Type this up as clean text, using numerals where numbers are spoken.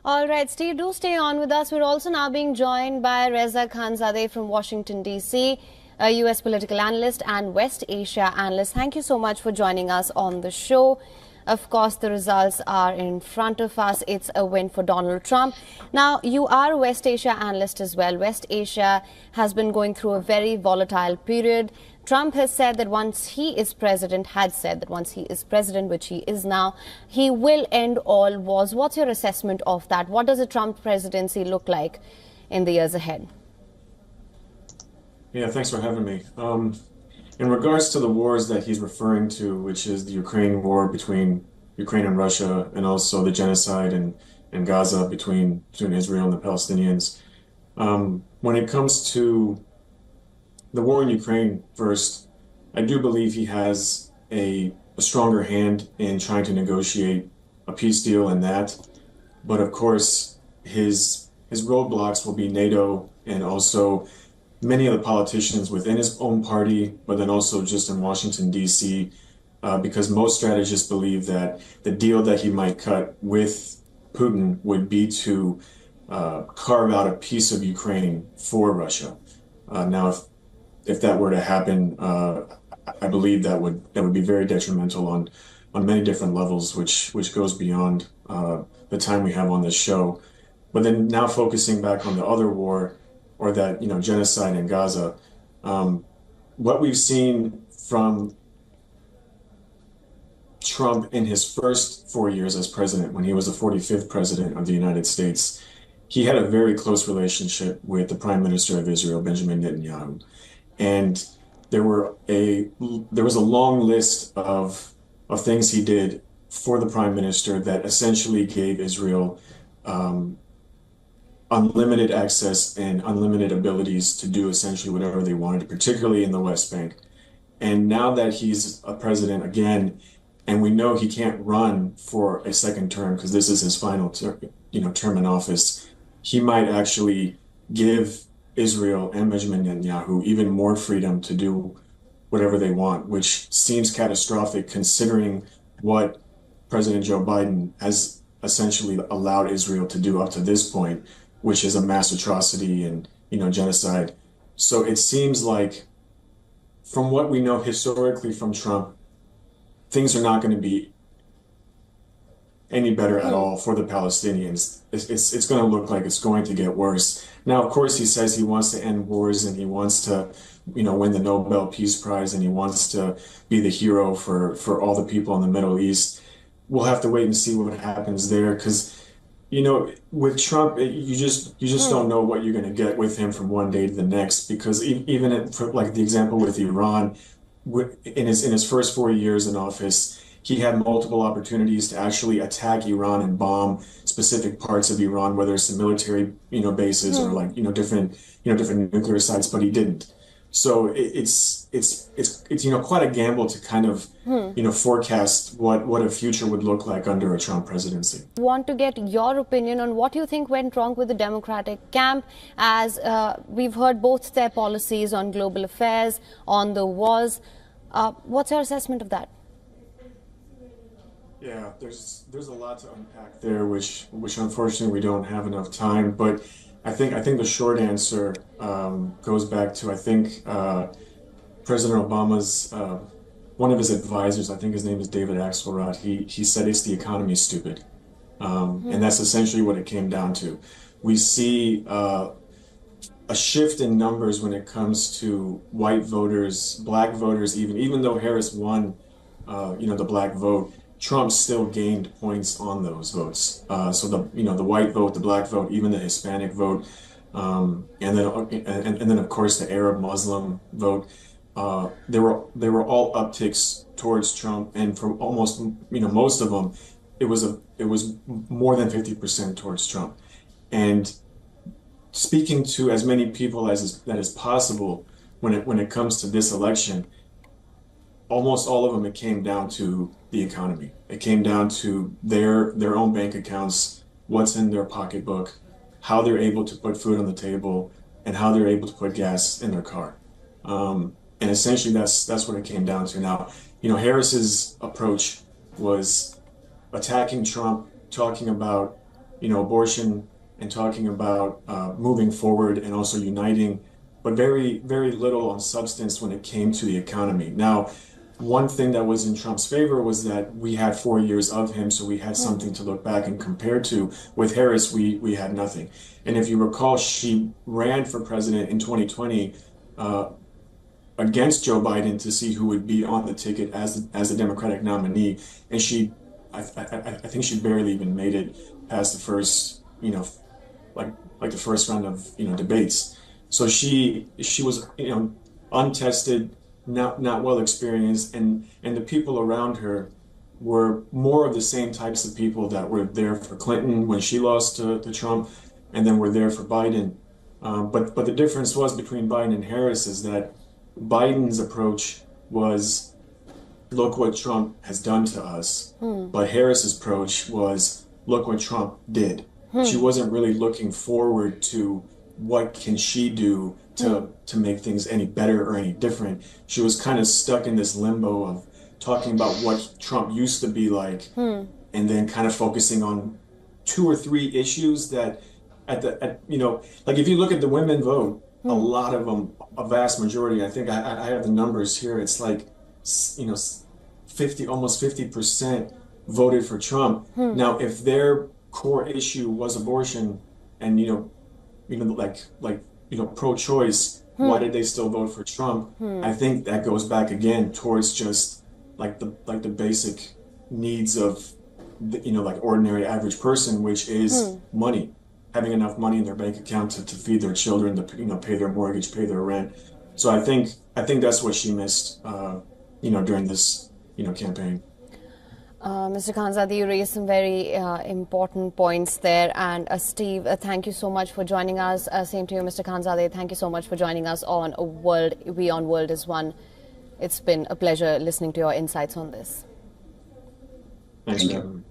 All right, Steve, do stay on with us. We're also now being joined by Reza Khanzadeh from Washington, D.C., a U.S. political analyst and West Asia analyst. Thank you so much for joining us on the show. Of course, the results are in front of us. It's a win for Donald Trump. Now, you are a West Asia analyst as well. West Asia has been going through a very volatile period. Trump has said that once he is president, which he is now, he will end all wars. What's your assessment of that? What does a Trump presidency look like in the years ahead? Yeah, thanks for having me. In regards to the wars that he's referring to, which is the Ukraine war between Ukraine and Russia, and also the genocide in Gaza between Israel and the Palestinians, when it comes to the war in Ukraine first, I do believe he has a stronger hand in trying to negotiate a peace deal in that. But of course, his roadblocks will be NATO and also many of the politicians within his own party, but then also just in Washington, D.C., because most strategists believe that the deal that he might cut with Putin would be to carve out a piece of Ukraine for Russia. Now, if that were to happen, I believe that would be very detrimental on many different levels, which goes beyond the time we have on this show. But then now focusing back on the other war, or that genocide in Gaza, what we've seen from Trump in his first 4 years as president, when he was the 45th president of the United States, he had a very close relationship with the Prime Minister of Israel, Benjamin Netanyahu. And there was a long list of things he did for the Prime Minister that essentially gave Israel unlimited access and unlimited abilities to do essentially whatever they wanted, particularly in the West Bank. And now that he's a president again, and we know he can't run for a second term because this is his final term in office, he might actually give Israel and Benjamin Netanyahu even more freedom to do whatever they want, which seems catastrophic considering what President Joe Biden has essentially allowed Israel to do up to this point, which is a mass atrocity and genocide. So it seems like, from what we know historically from Trump, things are not going to be any better at all for the Palestinians. It's going to look like it's going to get worse. Now, of course, he says he wants to end wars and he wants to, win the Nobel Peace Prize, and he wants to be the hero for all the people in the Middle East. We'll have to wait and see what happens there, because with Trump, you just don't know what you're going to get with him from one day to the next. Because even like the example with Iran, in his first 4 years in office, he had multiple opportunities to actually attack Iran and bomb specific parts of Iran, whether it's the military bases or like different nuclear sites, but he didn't. So it's quite a gamble to kind of forecast what a future would look like under a Trump presidency. I want to get your opinion on what you think went wrong with the Democratic camp, as we've heard both their policies on global affairs, on the wars. What's your assessment of that? Yeah, there's a lot to unpack there, which unfortunately we don't have enough time. But I think the short answer goes back to President Obama's one of his advisors. I think his name is David Axelrod. He said it's the economy, stupid, and that's essentially what it came down to. We see a shift in numbers when it comes to white voters, black voters. Even though Harris won, the black vote, Trump still gained points on those votes. So the white vote, the black vote, even the Hispanic vote, and then of course the Arab Muslim vote. They were all upticks towards Trump, and for almost most of them, it was more than 50% towards Trump. And speaking to as many people that is possible when it comes to this election, almost all of them, it came down to the economy. It came down to their own bank accounts, what's in their pocketbook, how they're able to put food on the table, and how they're able to put gas in their car. And essentially that's what it came down to. Now, Harris's approach was attacking Trump, talking about abortion and talking about moving forward and also uniting, but very, very little on substance when it came to the economy. Now, one thing that was in Trump's favor was that we had 4 years of him, so we had something to look back and compare to. With Harris, we had nothing. And if you recall, she ran for president in 2020 against Joe Biden to see who would be on the ticket as a Democratic nominee, and I think she barely even made it past the first, like the first round of debates. So she was untested, not well experienced, and the people around her were more of the same types of people that were there for Clinton when she lost to Trump, and then were there for Biden. But the difference was between Biden and Harris is that Biden's approach was, look what Trump has done to us. But Harris's approach was, look what Trump did. She wasn't really looking forward to what can she do to make things any better or any different. She was kind of stuck in this limbo of talking about what Trump used to be like, and then kind of focusing on 2 or 3 issues that like if you look at the women vote, a lot of them, a vast majority, I think I have the numbers here, it's like, almost 50% voted for Trump. Now, if their core issue was abortion and, pro-choice, why did they still vote for Trump? I think that goes back again towards just like the basic needs of like ordinary average person, which is money, having enough money in their bank account to feed their children, to pay their mortgage, pay their rent. So I think that's what she missed, during this campaign. Mr. Khanzadeh, you raised some very important points there. And Steve, thank you so much for joining us. Same to you, Mr. Khanzadeh. Thank you so much for joining us on Beyond World is One. It's been a pleasure listening to your insights on this. Thanks for having me.